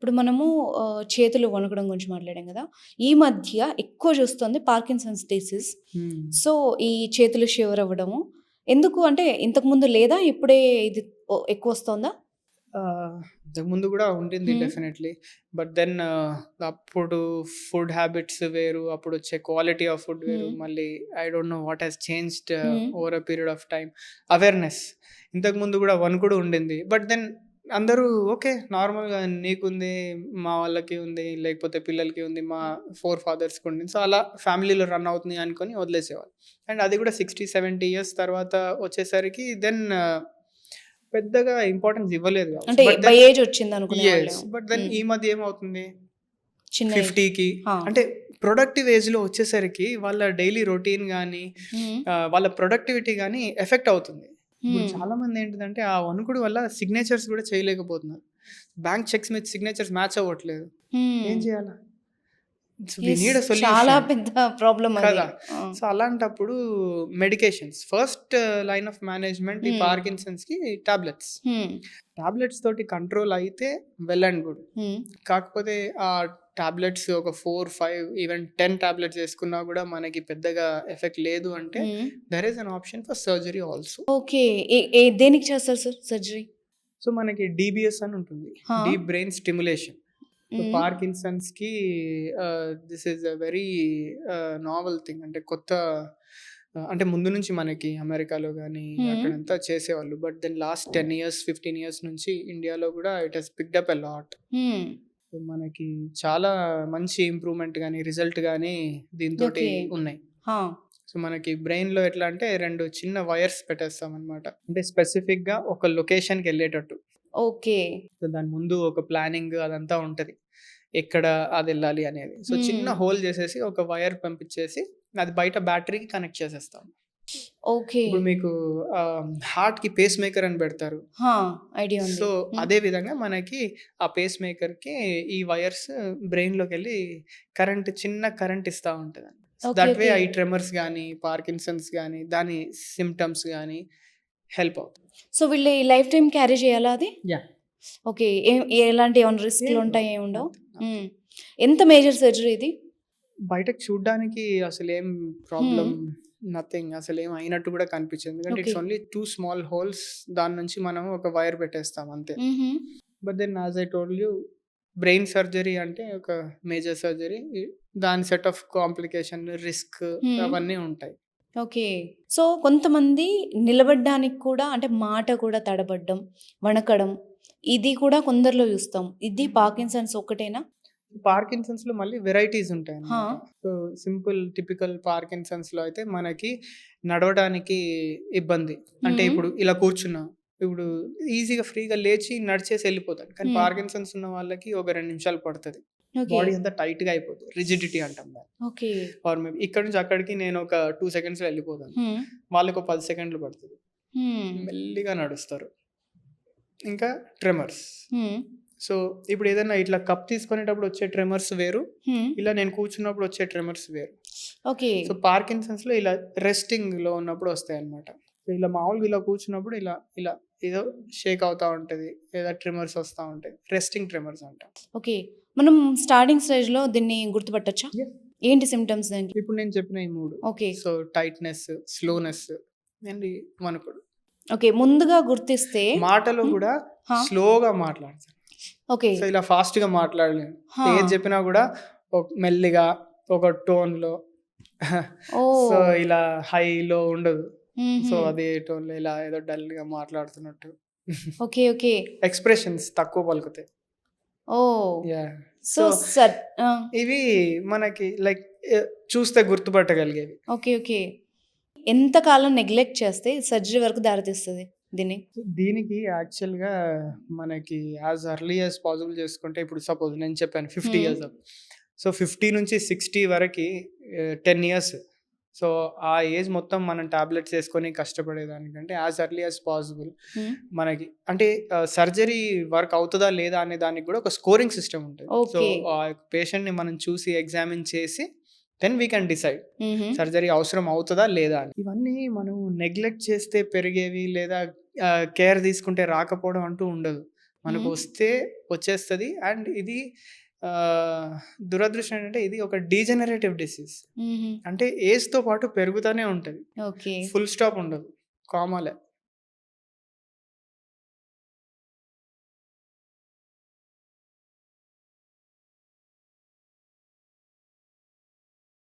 ఇప్పుడు మనము చేతులు వణకడం గురించి మాట్లాడాం గదా! ఈ మధ్య ఎక్కువ చూస్తుంది పార్కిన్సన్స్ డిసీజ్. హ్మ్. సో, ఈ చేతులు షివర్ అవ్వడము. ఎందుకు అంటే ఇంతకుముందు లేదా? ఇప్పుడే ఇది ఎక్కువొస్తోందా? ఇంతకుముందు గూడా ఉండింది హ్మ్. డెఫినెట్‌లీ. బట్ దెన్ అప్పుడు ఫుడ్ హ్యాబిట్స్ వేరు. అప్పుడొచ్చే క్వాలిటీ ఆఫ్ ఫుడ్ వేరు. హ్మ్. మళ్ళీ I don't know what has changed hmm. Over a period of time. Awareness. ఇంతకుముందు గూడా వణుకుడు ఉండింది. బట్ దెన్ అందరూ ఓకే. నార్మల్‌గా నీకుంది, మా వాళ్ళకి ఉంది, లేకపోతే పిల్లలకి ఉంది, మా ఫోర్ ఫాదర్స్‌కి ఉండింది. సో, అలా ఫ్యామిలీలో రన్ అవుతుంది అనుకోని వదిలేసేవాళ్ళు. అండ్ అది గూడా 60, 70 ఇయర్స్ తర్వాత వచ్చేసరికి దెన్ పెద్దగా ఇంపార్టెన్స్ ఇవ్వలేదు గావచ్చు. అంటే బట్ బై దెన్ ఏజ్ వచ్చిందనుకునేవాళ్ళేమో. But then hmm. ఈ మధ్య ఏమవుతుంది చిన్న ఏజ్. 50కి ఆ! అంటే ప్రొడక్టివ్ ఏజ్‌లో వచ్చేసరికి వాళ్ళ డైలీ రొటీన్ గాని, హ్మ్. వాళ్ళ ప్రొడక్టివిటీ గాని ఎఫెక్ట్ అవుతుంది. ఇప్పుడు హ్మ్. చాలామంది ఏంటిదంటే ఆ వణుకుడు వల్ల సిగ్నేచర్స్ గూడా చేయలేకపోతున్నారు. బ్యాంక్ చెక్స్ మీద సిగ్నేచర్స్ మ్యాచ్ అవ్వట్లేదు. ఏం హ్మ్. చేయాలా? So, we yes. Need a చాలా సొల్యూషన్. పెద్ద ప్రాబ్లమ్ అది. కదా! ఆ! సో, అలాంటప్పుడు medications. First line of management ఈ హ్మ్. పార్కిన్సన్స్‌కి టాబ్లెట్స్. హ్మ్. టాబ్లెట్స్ తోటి కంట్రోల్ అయితే వెల్ అండ్ గుడ్. హ్మ్. కాకపోతే ఆ టాబ్లెట్స్ ఒక 4, 5 ఈవెన్ 10 టాబ్లెట్స్ యేసుకున్నా గూడా మనకి పెద్దగా ఎఫెక్ట్ లేదు అంటే hmm. There is an option for surgery also. Okay. ఏ ఏ దేనికి చేస్తారు సార్ సర్జరీ? సో, మనకి డీబీఎస్ అని ఉంటుంది. ఆ! Deep brain stimulation. So, hmm. పార్కిన్సన్స్‌కి this is a very novel thing. అంటే కొత్త అంటే ముందు నుంచి మనకి అమెరికాలో గాని హ్మ్. అక్కడంతా చేసేవాళ్ళు. But then last 10 years, 15 years నుంచి ఇండియాలో గూడా it has picked up a lot. హ్మ్. సో, మనకి చాలా మంచి ఇంప్రూవ్‌మెంట్ గాని, రిజల్ట్ గాని దీనితోటి ఓకే. ఉన్నాయి. ఆ! సో, మనకి బ్రెయిన్‌లో ఎట్లా అంటే 2 చిన్న వైర్స్ పెట్టేస్తామనమాట. అంటే స్పెసిఫిక్‌గా ఒక లొకేషన్‌కెళ్ళేటట్టు. ఓకే. సో, దాని ముందు ఒక ప్లానింగ్ అదంతా ఉంటది. ఎక్కడ అదెళ్ళాలి అనేది. సో, చిన్న హ్మ్. హోల్ చేసేసి ఒక వైర్ పంపించేసి అది బయట బ్యాటరీకి కనెక్ట్ చేసేస్తాం. ఓకే. ఇప్పుడు మీకు హార్ట్‌కి పేస్ మేకర్ అని పెడతారు. ఆ! ఐడియా ఉంది. సో, హ్మ్. అదే విధంగా మనకి ఆ పేస్ మేకర్‌కి ఈ వైర్స్ బ్రెయిన్‌లోకెళ్ళి చిన్న కరెంట్ ఇస్తా ఉంటదండి. So, okay. That way okay. ఈ ట్రెమర్స్ గాని, పార్కిన్సన్స్ గాని, దాని సింప్టమ్స్ గాని హెల్ప్ అవుతాయి. సో, వీళ్ళు ఈ లైఫ్ టైమ్ క్యారీ చేయాలా అది? యాహ్! ఓకే. ఎలాంటి ఏమన్నా ఏం రిస్క్‌లుంటాయా? కాదు. ఏముండవు? నథింగ్. నథింగ్. హ్మ్. ఎంత మేజర్ సర్జరీ ఇది? బయటకి చూడ్డానికి అసలేం హ్మ్. Problem nothing. అసలేం అయినట్టు గూడా కనిపించదు. ఎందుకంటే okay. It's only 2 small holes. దాని నుంచి మనం ఒక వైర్ పెట్టేస్తాం అంతే. హుహు. But then as I told you brain surgery అంటే ఒక మేజర్ సర్జరీ. దాని సెట్ ఆఫ్ కాంప్లికేషన్, రిస్క్ హ్మ్. అవన్నీ ఉంటాయి. ఓకే. సో, కొంతమంది నిలబడ్డానికి కూడా అంటే మాట కూడా తడబడ్డం, వణకడం ఇది కూడా కొందరిలో చూస్తాం. ఇది పార్కిన్సన్స్ ఒక్కటేనా? పార్కిన్సన్స్‌లో మళ్ళీ వెరైటీస్ హా! ఉంటాయన్నమాట. సో, సింపుల్ టిపికల్ పార్కిన్సన్స్‌లో అయితే మనకి నడవడానికి ఇబ్బంది. అంటే హ్మ్. ఇప్పుడు ఇలా కూర్చున్నాం. ఇప్పుడు ఈజీగా ఫ్రీగా లేచి నడిచేసి ఎళ్ళిపోతాడు. కానీ హ్మ్. పార్కిన్సన్స్ ఉన్న వాళ్ళకి ఒక 2 నిమిషాలు పడతది. ఓకే. బాడీ అంతా టైట్‌గా అయిపోతది. రిజిడిటీ అంటాం దాన్ని. ఓకే. ఆర్ మేబీ ఇక్కడి నుంచి అక్కడికి నేను ఒక 2 సెకండ్స్‌లో ఎళ్ళిపోతాను. హ్మ్. వాళ్ళకో 10 సెకండ్లు పడతది. హ్మ్. మెల్లిగా నడుస్తారు. ఇంకా ట్రెమర్స్. హ్మ్. సో, ఇప్పుడు ఏదైనా ఇట్లా కప్ తీసుకునేటప్పుడు వచ్చే ట్రెమర్స్ వేరు. హ్మ్. ఇలా నేను కూర్చున్నప్పుడు వచ్చే ట్రెమర్స్ వేరు. ఓకే. సో, పార్కిన్సన్స్‌లో ఇలా రెస్టింగ్‌లో ఉన్నప్పుడు వస్తాయన్నమాట. సో, ఇలా మామూలుగా ఇలా కూర్చున్నప్పుడు ఇలా, ఇలా ఏదో షేక్ అవుతా ఉంటది. లేదా ట్రిమర్స్ వస్తా ఉంటాయి. రెస్టింగ్ ట్రిమర్స్ అంటాం. ఓకే. మనం స్టార్టింగ్ స్టేజ్‌లో దీన్ని గుర్తుపట్టొచ్చా? యెస్. ఏంటి సింప్టమ్స్ దానికి? ఇప్పుడు నేను చెప్పిన ఈ 3. Okay. So, tightness, slowness and ఈ వణుకుడు. ఓకే. ముందుగా గుర్తిస్తే మాటలో హ్మ్. గూడా హా! స్లోగా మాట్లాడతాను. ఓకే. సో, ఇలా ఫాస్ట్‌గా మాట్లాడలేను. హా! ఏది చెప్పినా గూడా మెల్లిగా ఒక టోన్‌లో సో, ఓహ్! ఇలా హై, లో ఉండదు. సో, హుహు. అదే టోన్‌లో ఇలా ఏదో డల్‌గా మాట్లాడుతున్నట్టు. ఓకే. ఓకే. ఎక్స్‌ప్రెషన్స్ తక్కువ పలుకుతాయి. ఓహ్! యాహ్! సో, సో, ఆ! ఇవి మనకి లైక్ చూస్తే గుర్తుపట్టగలిగేవి. ఓకే. ఓకే. ఎంత కాలం నెగ్లెక్ట్ చేస్తే సర్జరీ వరకు దారితీస్తది దీన్ని? దీనికి యాక్చువల్‌గా మనకి యాస్ ఎర్లీ యాస్ పాసిబుల్ చేసుకుంటే ఇప్పుడు సపోజ్ నేను చెప్పాను 50 హ్మ్. ఇయర్స్. సో, 50 నుంచి 60 వరకి 10 ఇయర్స్. సో, ఆ ఏజ్ మొత్తం మనం టాబ్లెట్స్ యేసుకొని కష్టపడేదానికంటే యాస్ ఎర్లీ యాస్ పాసిబుల్ హ్మ్. మనకి అంటే సర్జరీ వర్క్ అవుతదా లేదా అనే దానికి గూడా ఒక స్కోరింగ్ సిస్టమ్ ఉంటది. So, okay. ఆ పేషెంట్‌ని మనం చూసి ఎగ్జామిన్ చేసి దెన్ వి కెన్ డిసైడ్ హుహు. సర్జరీ అవసరం అవుతదా లేదా అని. ఇవన్నీ మనం నెగ్లెక్ట్ చేస్తే పెరిగేవి లేదా కేర్ తీసుకుంటే రాకపోవడం అంటూ ఉండదు. మనకు హ్మ్. వస్తే వచ్చేస్తది. అండ్ ఇది దురదృష్టం ఏంటంటే ఇది ఒక డీజనరేటివ్ డిసీజ్. హుహు. అంటే ఏజ్‌తో పాటు పెరుగుతానే ఉంటది. ఓకే. ఫుల్ స్టాప్ ఉండదు. కామాలే.